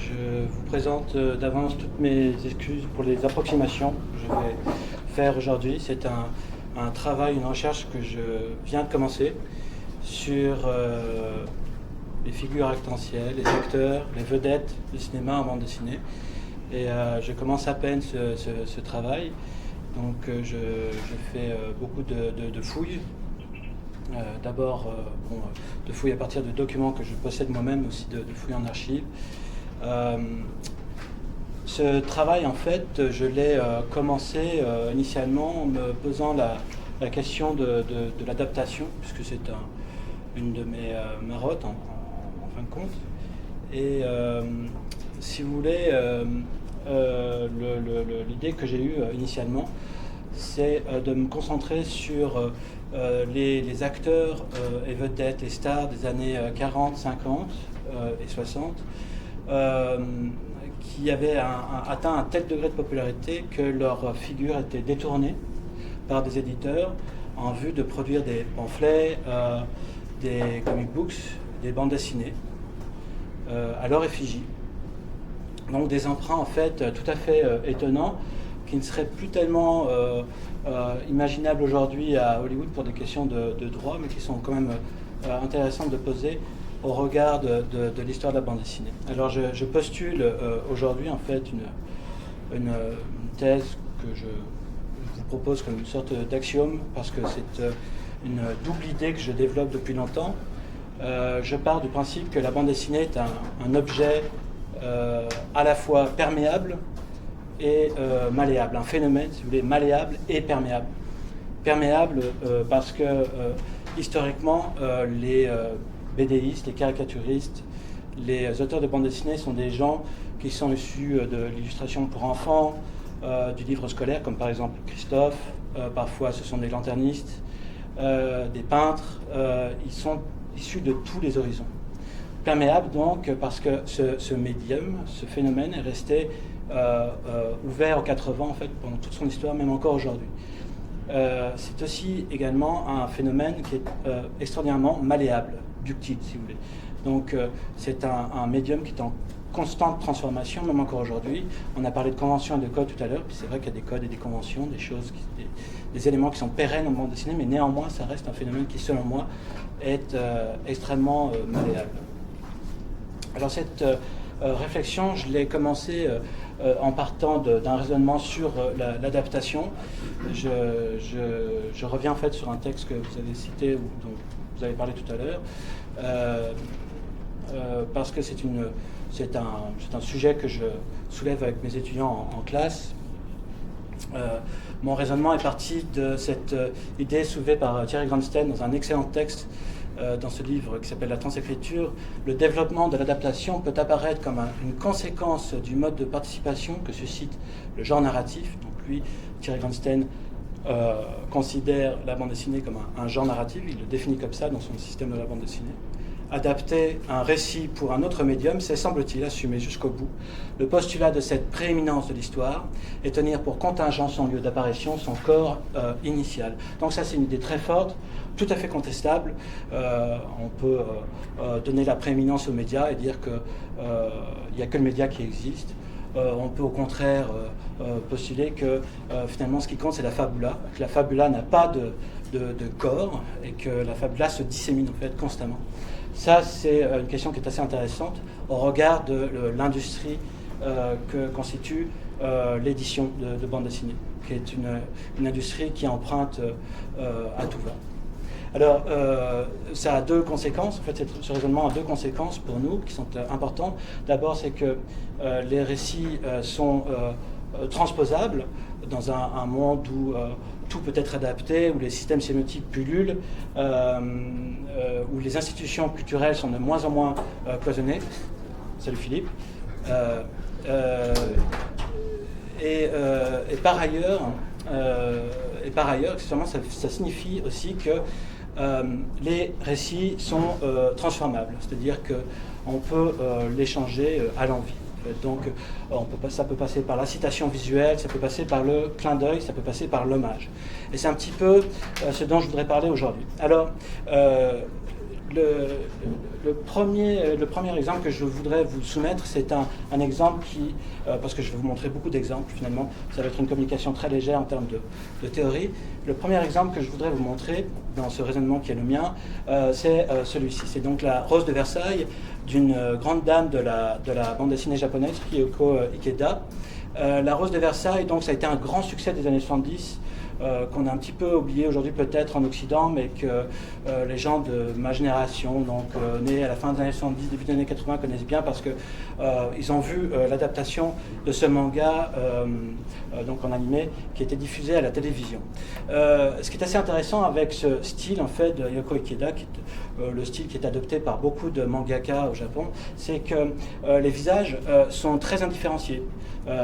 Je vous présente d'avance toutes mes excuses pour les approximations que je vais faire aujourd'hui. C'est un travail, une recherche que je viens de commencer sur les figures actentielles, les acteurs, les vedettes du cinéma en bande dessinée. Et je commence à peine ce travail. Donc je fais beaucoup de fouilles. D'abord de fouilles à partir de documents que je possède moi-même, aussi de fouilles en archives. Ce travail, en fait, je l'ai commencé initialement en me posant la question de l'adaptation, puisque c'est une de mes marottes en fin de compte. Et si vous voulez, l'idée que j'ai eue initialement, c'est de me concentrer sur les acteurs et vedettes, les stars des années 40, 50 et 60, qui avaient atteint un tel degré de popularité que leurs figures étaient détournées par des éditeurs en vue de produire des pamphlets, des comic books, des bandes dessinées à leur effigie. Donc des emprunts en fait tout à fait étonnants qui ne seraient plus tellement imaginables aujourd'hui à Hollywood pour des questions de droit, mais qui sont quand même intéressantes de poser au regard de l'histoire de la bande dessinée. Alors je postule aujourd'hui en fait une thèse que je vous propose comme une sorte d'axiome, parce que c'est une double idée que je développe depuis longtemps. Je pars du principe que la bande dessinée est un objet à la fois perméable et malléable, un phénomène, si vous voulez, malléable et perméable. Perméable parce que historiquement, les BDistes, les caricaturistes, les auteurs de bande dessinée sont des gens qui sont issus de l'illustration pour enfants, du livre scolaire, comme par exemple Christophe, parfois ce sont des lanternistes, des peintres, ils sont issus de tous les horizons. Perméable donc parce que ce médium, ce phénomène est resté ouvert aux quatre vents en fait pendant toute son histoire, même encore aujourd'hui. C'est aussi également un phénomène qui est extraordinairement malléable, ductile si vous voulez. Donc c'est un médium qui est en constante transformation, même encore aujourd'hui. On a parlé de conventions et de codes tout à l'heure, puis c'est vrai qu'il y a des codes et des conventions, des choses, des éléments qui sont pérennes en bande dessinée, mais néanmoins ça reste un phénomène qui selon moi est extrêmement malléable. Alors cette réflexion, je l'ai commencée en partant d'un raisonnement sur l'adaptation. Je reviens en fait sur un texte que vous avez cité, dont vous avez parlé tout à l'heure, parce que c'est un sujet que je soulève avec mes étudiants en classe. Mon raisonnement est parti de cette idée soulevée par Thierry Granstein dans un excellent texte dans ce livre qui s'appelle La transécriture. Le développement de l'adaptation peut apparaître comme une conséquence du mode de participation que suscite le genre narratif. Donc lui, Thierry Granstein, considère la bande dessinée comme un genre narratif, il le définit comme ça dans son système de la bande dessinée. Adapter un récit pour un autre médium, c'est, semble-t-il, assumer jusqu'au bout le postulat de cette prééminence de l'histoire et tenir pour contingent son lieu d'apparition, son corps initial. Donc ça, c'est une idée très forte, tout à fait contestable. On peut donner la prééminence aux médias et dire qu'il n'y a que le média qui existe. On peut au contraire postuler que finalement ce qui compte c'est la fabula, que la fabula n'a pas de corps et que la fabula se dissémine en fait constamment. Ça, c'est une question qui est assez intéressante au regard de l'industrie que constitue l'édition de bande dessinée, qui est une industrie qui emprunte à tout va. Alors, ça a deux conséquences. En fait, ce raisonnement a deux conséquences pour nous qui sont importantes. D'abord, c'est que les récits sont transposables dans un monde où tout peut être adapté, où les systèmes sémiotiques pullulent, où les institutions culturelles sont de moins en moins cloisonnées. Salut Philippe. Et par ailleurs, accessoirement, ça signifie aussi que les récits sont transformables, c'est-à-dire qu'on peut les changer à l'envi. Donc ça peut passer par la citation visuelle, ça peut passer par le clin d'œil, ça peut passer par l'hommage. Et c'est un petit peu ce dont je voudrais parler aujourd'hui. Alors, le premier exemple que je voudrais vous soumettre, c'est un exemple qui, parce que je vais vous montrer beaucoup d'exemples finalement, ça va être une communication très légère en termes de théorie. Le premier exemple que je voudrais vous montrer dans ce raisonnement qui est le mien, c'est celui-ci. C'est donc la Rose de Versailles d'une grande dame de la bande dessinée japonaise, Ryoko Ikeda. La Rose de Versailles, donc, ça a été un grand succès des années 70, qu'on a un petit peu oublié aujourd'hui peut-être en Occident, mais que les gens de ma génération, donc nés à la fin des années 70, début des années 80, connaissent bien parce que ils ont vu l'adaptation de ce manga donc en animé qui était diffusé à la télévision. Ce qui est assez intéressant avec ce style en fait de Ryoko Ikeda, qui est le style qui est adopté par beaucoup de mangaka au Japon, c'est que les visages sont très indifférenciés.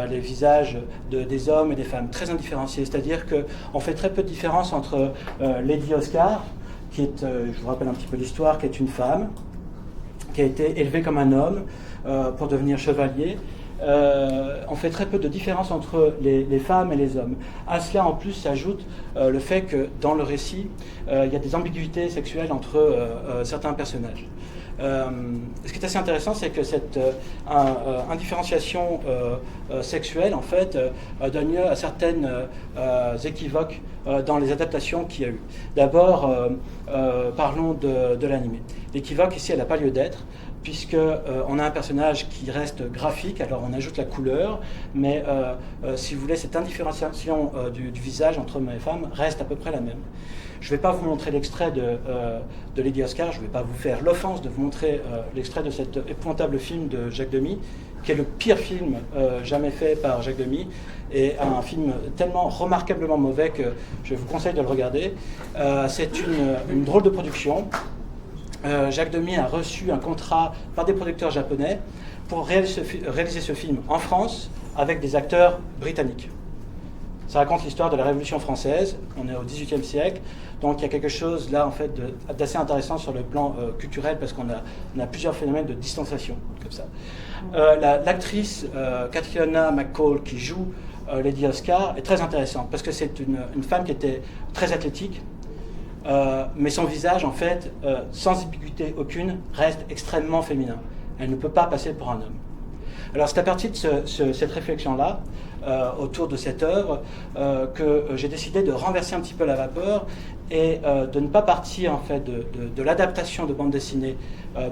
Les visages des hommes et des femmes, très indifférenciés. C'est-à-dire qu'on fait très peu de différence entre Lady Oscar, qui est, je vous rappelle un petit peu l'histoire, qui est une femme, qui a été élevée comme un homme pour devenir chevalier. On fait très peu de différence entre les femmes et les hommes. À cela, en plus, s'ajoute le fait que dans le récit, il y a des ambiguïtés sexuelles entre certains personnages. Ce qui est assez intéressant, c'est que cette indifférenciation sexuelle, en fait, donne lieu à certaines équivoques dans les adaptations qu'il y a eu. D'abord, parlons de l'animé. L'équivoque, ici, elle n'a pas lieu d'être, puisqu'on a un personnage qui reste graphique, alors on ajoute la couleur, mais si vous voulez, cette indifférenciation du visage entre hommes et femmes reste à peu près la même. Je ne vais pas vous montrer l'extrait de Lady Oscar, je ne vais pas vous faire l'offense de vous montrer l'extrait de cet épouvantable film de Jacques Demy, qui est le pire film jamais fait par Jacques Demy, et un film tellement remarquablement mauvais que je vous conseille de le regarder. C'est une drôle de production. Jacques Demy a reçu un contrat par des producteurs japonais pour réaliser ce film en France avec des acteurs britanniques. Ça raconte l'histoire de la Révolution française, on est au XVIIIe siècle, donc il y a quelque chose là en fait d'assez intéressant sur le plan culturel parce qu'on a plusieurs phénomènes de distanciation comme ça. L'actrice Catriona McCall qui joue Lady Oscar est très intéressante parce que c'est une femme qui était très athlétique, mais son visage en fait, sans ambiguïté aucune, reste extrêmement féminin. Elle ne peut pas passer pour un homme. Alors c'est à partir de cette réflexion-là, autour de cette œuvre, que j'ai décidé de renverser un petit peu la vapeur et de ne pas partir en fait de l'adaptation de bande dessinée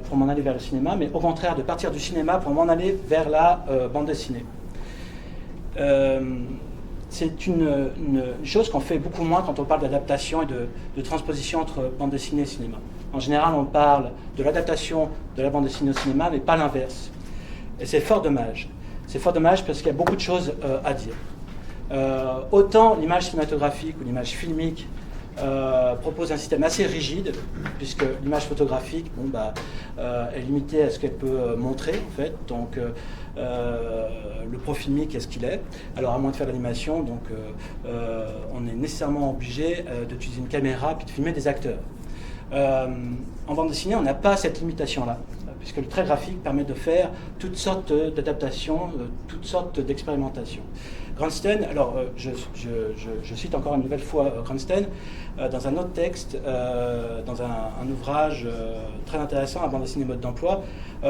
pour m'en aller vers le cinéma, mais au contraire de partir du cinéma pour m'en aller vers la bande dessinée. C'est une chose qu'on fait beaucoup moins quand on parle d'adaptation et de transposition entre bande dessinée et cinéma. En général, on parle de l'adaptation de la bande dessinée au cinéma, mais pas l'inverse. Et c'est fort dommage. C'est fort dommage parce qu'il y a beaucoup de choses à dire. Autant l'image cinématographique ou l'image filmique propose un système assez rigide, puisque l'image photographique est limitée à ce qu'elle peut montrer, en fait. Donc, le pro filmique est ce qu'il est. Alors, à moins de faire l'animation, donc, on est nécessairement obligé d'utiliser une caméra puis de filmer des acteurs. En bande dessinée, on n'a pas cette limitation-là, puisque le trait graphique permet de faire toutes sortes d'adaptations, toutes sortes d'expérimentations. Cranston, alors je cite encore une nouvelle fois Cranston, dans un autre texte, dans un ouvrage très intéressant, La bande dessinée mode d'emploi,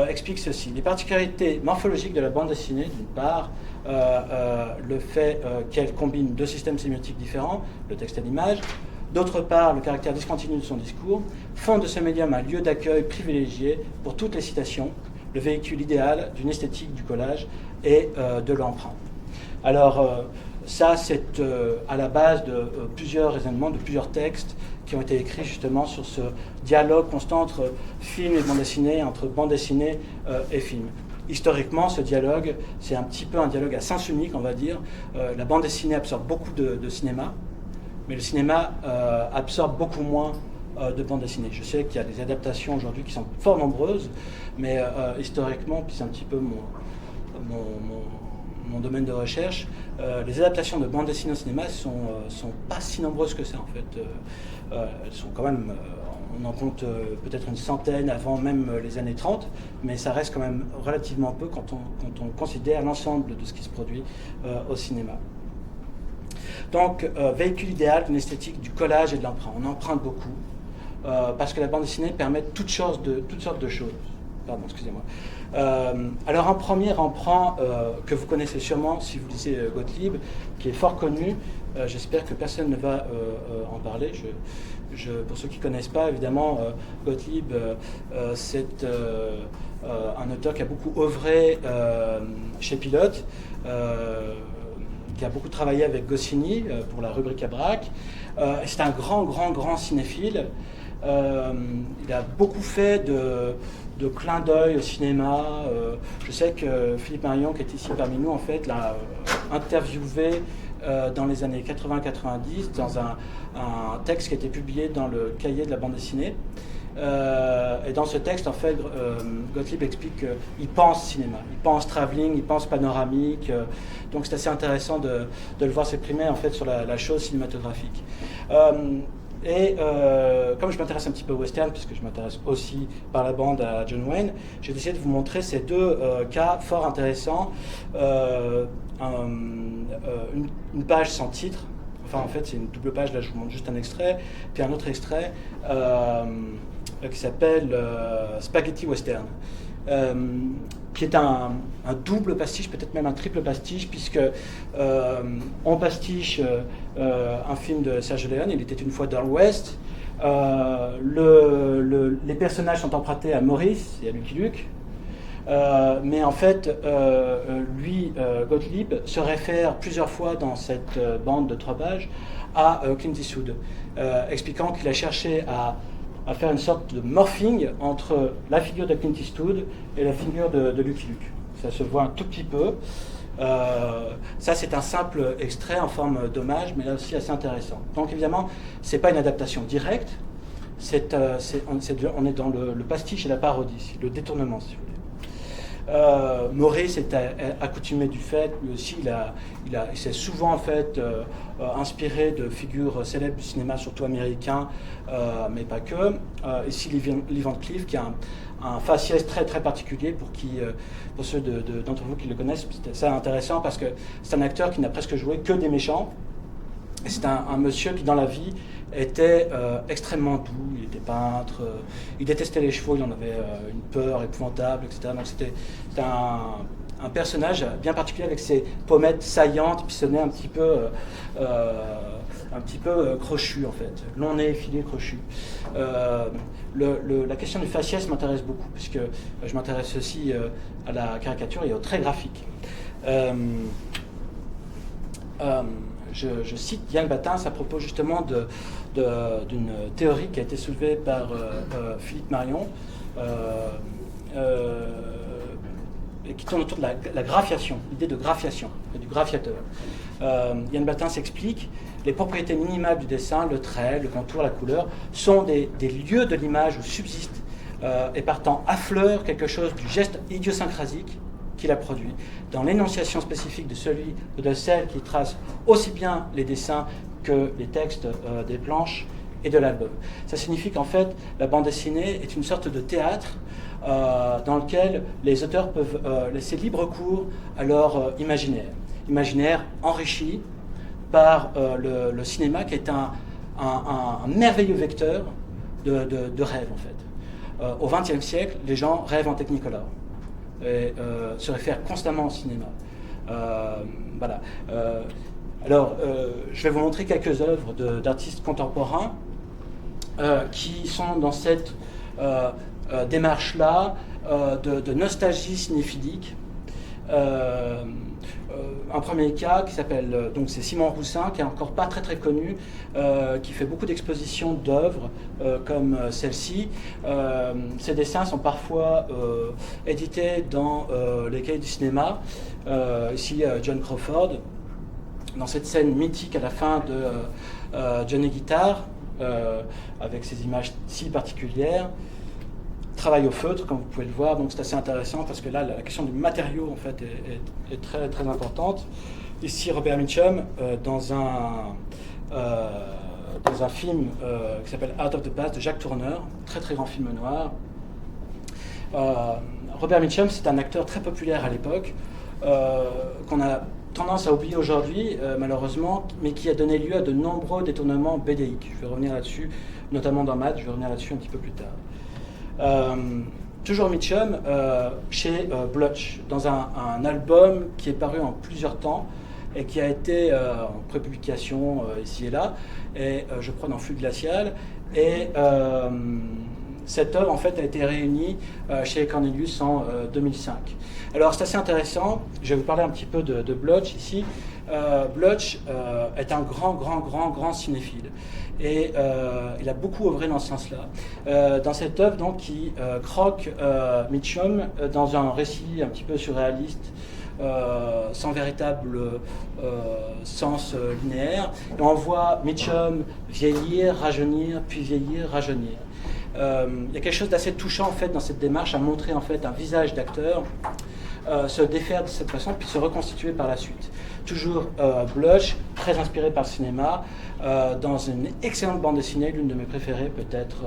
explique ceci. Les particularités morphologiques de la bande dessinée, d'une part, le fait qu'elle combine deux systèmes sémiotiques différents, le texte et l'image, d'autre part, le caractère discontinu de son discours, font de ce médium un lieu d'accueil privilégié pour toutes les citations, le véhicule idéal d'une esthétique du collage et de l'emprunt. Alors, ça, c'est à la base de plusieurs raisonnements, de plusieurs textes qui ont été écrits justement sur ce dialogue constant entre film et bande dessinée, entre bande dessinée et film. Historiquement, ce dialogue, c'est un petit peu un dialogue à sens unique, on va dire. La bande dessinée absorbe beaucoup de cinéma, mais le cinéma absorbe beaucoup moins de bande dessinée. Je sais qu'il y a des adaptations aujourd'hui qui sont fort nombreuses, mais historiquement, puis c'est un petit peu mon domaine de recherche, les adaptations de bande dessinée au cinéma sont pas si nombreuses que ça en fait. Elles sont quand même, on en compte peut-être une centaine avant même les années 30, mais ça reste quand même relativement peu quand on considère l'ensemble de ce qui se produit au cinéma. Donc, véhicule idéal d'une esthétique du collage et de l'emprunt. On emprunte beaucoup. parce que la bande dessinée permet toutes sortes de choses. Pardon, excusez-moi. Alors un premier emprunt que vous connaissez sûrement si vous lisez Gottlieb, qui est fort connu, j'espère que personne ne va en parler. Pour ceux qui ne connaissent pas, évidemment, Gottlieb, c'est un auteur qui a beaucoup œuvré chez Pilote, qui a beaucoup travaillé avec Goscinny pour la rubrique à Braque. C'est un grand cinéphile. Il a beaucoup fait de clins d'œil au cinéma. Je sais que Philippe Marion, qui est ici parmi nous, en fait, l'a interviewé dans les années 80-90 dans un texte qui a été publié dans le cahier de la bande dessinée. Et dans ce texte, en fait, Gottlieb explique qu'il pense cinéma, il pense travelling, il pense panoramique. Donc c'est assez intéressant de le voir s'exprimer en fait sur la chose cinématographique. Comme je m'intéresse un petit peu au western, puisque je m'intéresse aussi par la bande à John Wayne, j'ai décidé de vous montrer ces deux cas fort intéressants. Une page sans titre, enfin en fait c'est une double page, là je vous montre juste un extrait, puis un autre extrait qui s'appelle Spaghetti Western, qui est un double pastiche, peut-être même un triple pastiche, puisque on pastiche un film de Sergio Leone, Il était une fois dans l'Ouest. Les personnages sont empruntés à Maurice et à Lucky Luke. Mais en fait, Gottlieb, se réfère plusieurs fois dans cette bande de 3 pages à Clint Eastwood, expliquant qu'il a cherché à faire une sorte de morphing entre la figure de Clint Eastwood et la figure de Lucky Luke. Ça se voit un tout petit peu. Ça, c'est un simple extrait en forme d'hommage, mais là aussi assez intéressant. Donc évidemment, c'est pas une adaptation directe, on est dans le pastiche et la parodie, le détournement, si vous voulez. Maurice est accoutumé du fait, lui aussi, il s'est souvent en fait inspiré de figures célèbres du cinéma, surtout américain, mais pas que. Ici, Lee Van Cleef, qui a un faciès très particulier pour ceux d'entre vous qui le connaissent. C'est intéressant parce que c'est un acteur qui n'a presque joué que des méchants. Et c'est un monsieur qui, dans la vie, était extrêmement doux. Il était peintre, il détestait les chevaux, il en avait une peur épouvantable, etc. Donc c'était un personnage bien particulier avec ses pommettes saillantes, puis ce nez un petit peu crochu en fait, long nez effilé, crochu. La question du faciès m'intéresse beaucoup, puisque je m'intéresse aussi à la caricature et au trait graphique. Je cite Yann Battins à propos justement d'une théorie qui a été soulevée par Philippe Marion et qui tourne autour de la graphiation, l'idée de graphiation, du graphiateur. Yann Battins explique: les propriétés minimales du dessin, le trait, le contour, la couleur, sont des lieux de l'image où subsiste et partant affleure quelque chose du geste idiosyncrasique qui la produit, dans l'énonciation spécifique de celui ou de celle qui trace aussi bien les dessins que les textes des planches et de l'album. Ça signifie qu'en fait, la bande dessinée est une sorte de théâtre dans lequel les auteurs peuvent laisser libre cours à leur imaginaire enrichi par le cinéma, qui est un merveilleux vecteur de rêve en fait. Au XXe siècle, les gens rêvent en Technicolor et se réfèrent constamment au cinéma. Voilà. Alors, je vais vous montrer quelques œuvres d'artistes contemporains qui sont dans cette démarche-là de nostalgie cinéphilique. Un premier cas qui s'appelle, donc c'est Simon Roussin, qui est encore pas très connu, qui fait beaucoup d'expositions d'œuvres comme celle-ci. Ses dessins sont parfois édités dans les cahiers du cinéma. Ici, John Crawford, dans cette scène mythique à la fin de Johnny Guitar, avec ces images si particulières. Travail au feutre, comme vous pouvez le voir, donc c'est assez intéressant parce que là, la question du matériau en fait est très importante. Ici, Robert Mitchum, dans un film qui s'appelle Out of the Past de Jacques Tourneur, très grand film noir. Robert Mitchum, c'est un acteur très populaire à l'époque, qu'on a tendance à oublier aujourd'hui, malheureusement, mais qui a donné lieu à de nombreux détournements BDiques. Je vais revenir là-dessus, notamment dans Math, je vais revenir là-dessus un petit peu plus tard. Toujours Mitchum, chez Blotch, dans un album qui est paru en plusieurs temps et qui a été en prépublication ici et là, et je crois dans Flux Glacial. Et cette œuvre en fait a été réunie chez Cornelius en 2005. Alors c'est assez intéressant, je vais vous parler un petit peu de Blotch ici. Blotch est un grand cinéphile. Et il a beaucoup œuvré dans ce sens-là. Dans cette œuvre, donc, qui croque Mitchum dans un récit un petit peu surréaliste, sans véritable sens linéaire. Et on voit Mitchum vieillir, rajeunir, puis vieillir, rajeunir. Il y a quelque chose d'assez touchant en fait dans cette démarche à montrer en fait un visage d'acteur se défaire de cette façon puis se reconstituer par la suite. Toujours Blotch, très inspiré par le cinéma, dans une excellente bande dessinée, l'une de mes préférées peut-être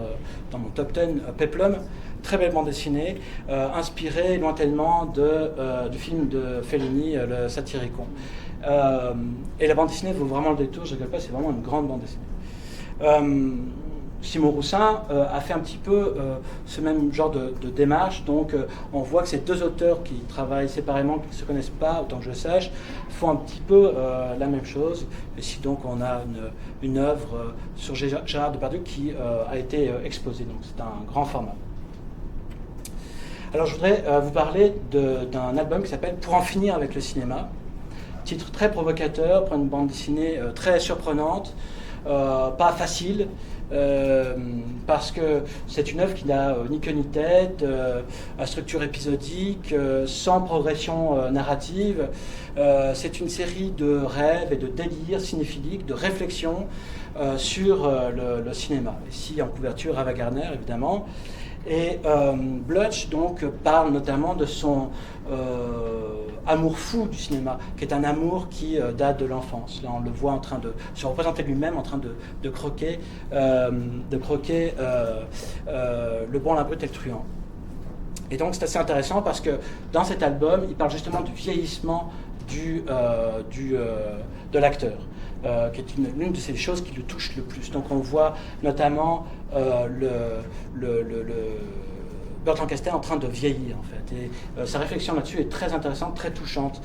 dans mon top 10, Peplum, très belle bande dessinée, inspirée lointainement du film de Fellini, le Satyricon. Et la bande dessinée vaut vraiment le détour, je ne rigole pas, c'est vraiment une grande bande dessinée. Simon Roussin a fait un petit peu ce même genre de démarche, donc on voit que ces deux auteurs qui travaillent séparément, qui ne se connaissent pas, autant que je sache, font un petit peu la même chose. Ici donc on a une œuvre sur Gérard Depardieu qui a été exposée, donc c'est un grand format. Alors je voudrais vous parler d'un album qui s'appelle Pour en finir avec le cinéma, titre très provocateur pour une bande dessinée très surprenante, pas facile, parce que c'est une œuvre qui n'a ni queue ni tête, à structure épisodique, sans progression narrative. C'est une série de rêves et de délires cinéphiliques, de réflexions sur le cinéma. Ici en couverture, Ava Gardner évidemment. Et Blotch donc parle notamment de son amour fou du cinéma, qui est un amour qui date de l'enfance. Là, on le voit en train de se représenter lui-même, en train de croquer, le bon, la brute et le truand. Et donc c'est assez intéressant parce que dans cet album, il parle justement du vieillissement de l'acteur. Qui est l'une de ces choses qui le touche le plus. Donc on voit notamment Burt Lancaster en train de vieillir en fait. Et sa réflexion là-dessus est très intéressante, très touchante.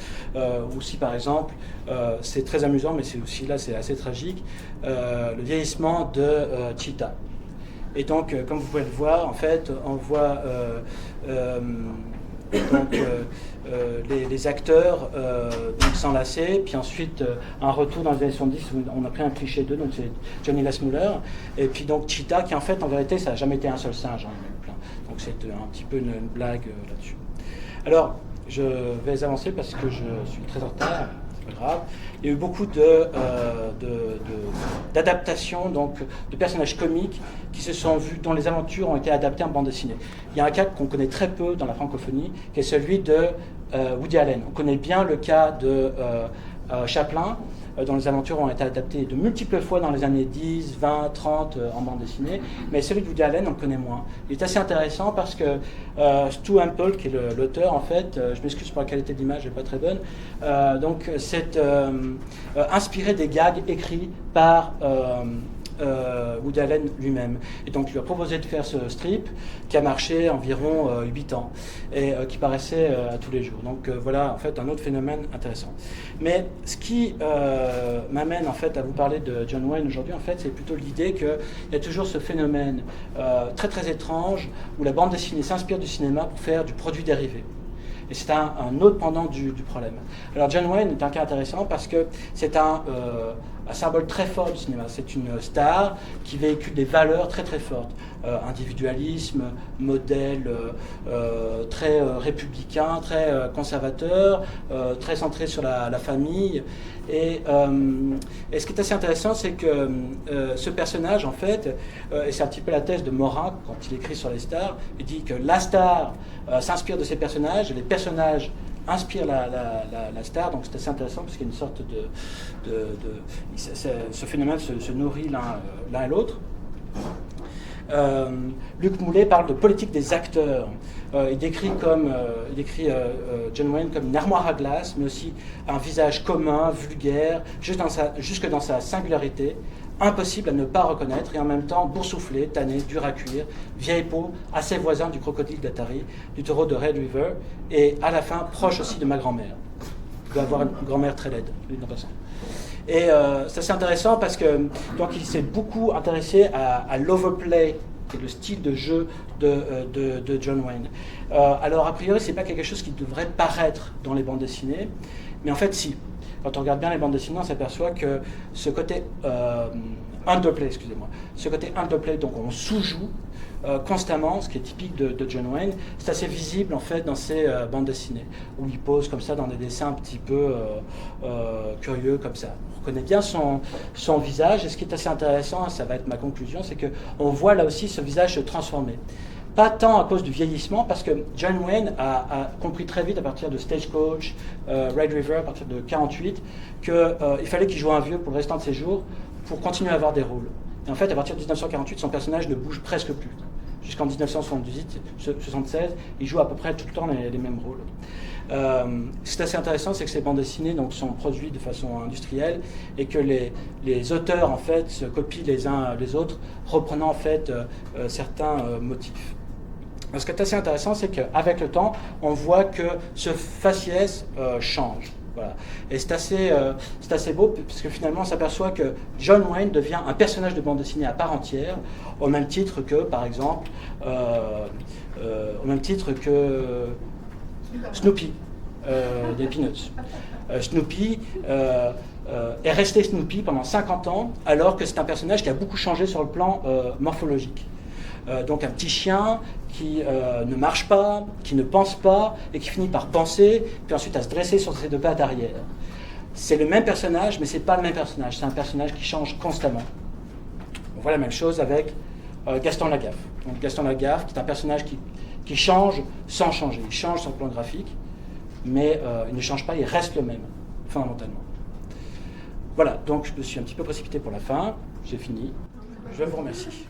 Aussi par exemple, c'est très amusant, mais c'est aussi là c'est assez tragique, le vieillissement de Cheetah. Et donc, comme vous pouvez le voir, en fait, on voit les acteurs s'enlacer, puis ensuite un retour dans les années 70 où on a pris un cliché d'eux, donc c'est Johnny Lassmuller, et puis donc Cheetah qui en fait en vérité ça n'a jamais été un seul singe, hein, plein. Donc c'est un petit peu une blague là-dessus. Alors je vais avancer parce que je suis très en retard, c'est pas grave. Il y a eu beaucoup d'adaptations, donc de personnages comiques qui se sont vus, dont les aventures ont été adaptées en bande dessinée. Il y a un cas qu'on connaît très peu dans la francophonie, qui est celui de Woody Allen. On connaît bien le cas de Chaplin, dont les aventures ont été adaptées de multiples fois dans les années 10, 20, 30 en bande dessinée, mais celui de Woody Allen, on le connaît moins. Il est assez intéressant parce que Stu Hampel, qui est l'auteur, en fait, je m'excuse pour la qualité de l'image, elle n'est pas très bonne, donc c'est inspiré des gags écrits par Woody Allen lui-même. Et donc il lui a proposé de faire ce strip qui a marché environ 8 ans et qui paraissait à tous les jours. Donc voilà en fait un autre phénomène intéressant. Mais ce qui m'amène en fait à vous parler de John Wayne aujourd'hui, en fait, c'est plutôt l'idée qu'il y a toujours ce phénomène très étrange où la bande dessinée s'inspire du cinéma pour faire du produit dérivé. Et c'est un autre pendant du problème. Alors John Wayne est un cas intéressant parce que c'est un symbole très fort du cinéma. C'est une star qui véhicule des valeurs très fortes. Individualisme, modèle très républicain, très conservateur, très centré sur la famille. Et ce qui est assez intéressant, c'est que ce personnage, en fait, et c'est un petit peu la thèse de Morin quand il écrit sur les stars, il dit que la star s'inspire de ces personnages, et les personnages inspirent la star, donc c'est assez intéressant parce qu'il y a une sorte ce phénomène se nourrit l'un et l'autre. Luc Moulet parle de politique des acteurs. Il décrit John Wayne comme une armoire à glace, mais aussi un visage commun, vulgaire, jusque dans sa singularité, impossible à ne pas reconnaître, et en même temps boursouflé, tanné, dur à cuire, vieille peau, assez voisin du crocodile d'Atari, du taureau de Red River, et à la fin proche aussi de ma grand-mère. Il doit avoir une grand-mère très laide, lui, en passant. Et ça c'est intéressant parce que donc il s'est beaucoup intéressé à l'overplay, qui est le style de jeu de John Wayne. Alors a priori c'est pas quelque chose qui devrait paraître dans les bandes dessinées, mais en fait si. Quand on regarde bien les bandes dessinées, on s'aperçoit que ce côté underplay, ce côté underplay, donc on sous-joue constamment, ce qui est typique de John Wayne, c'est assez visible en fait dans ses bandes dessinées, où il pose comme ça dans des dessins un petit peu curieux comme ça. On reconnaît bien son visage, et ce qui est assez intéressant, ça va être ma conclusion, c'est qu'on voit là aussi ce visage se transformer. Pas tant à cause du vieillissement, parce que John Wayne a compris très vite à partir de Stagecoach, Red River, à partir de 1948, qu'il fallait qu'il joue un vieux pour le restant de ses jours pour continuer à avoir des rôles. Et en fait, à partir de 1948, son personnage ne bouge presque plus. Jusqu'en 1978-76, il joue à peu près tout le temps les mêmes rôles. Ce qui est assez intéressant, c'est que ces bandes dessinées donc, sont produites de façon industrielle et que les auteurs en fait, se copient les uns les autres, reprenant en fait certains motifs. Ce qui est assez intéressant, c'est qu'avec le temps, on voit que ce faciès change. Voilà. Et c'est assez beau, parce que finalement, on s'aperçoit que John Wayne devient un personnage de bande dessinée à part entière, au même titre que, par exemple, Snoopy, des Peanuts. Snoopy est resté Snoopy pendant 50 ans, alors que c'est un personnage qui a beaucoup changé sur le plan morphologique. Donc un petit chien qui ne marche pas, qui ne pense pas, et qui finit par penser, puis ensuite à se dresser sur ses deux pattes arrière. C'est le même personnage, mais ce n'est pas le même personnage. C'est un personnage qui change constamment. On voit la même chose avec Gaston Lagaffe. Donc Gaston Lagaffe, qui est un personnage qui change sans changer. Il change sur le plan graphique, mais il ne change pas, il reste le même, fondamentalement. Voilà, donc je me suis un petit peu précipité pour la fin. J'ai fini. Je vous remercie.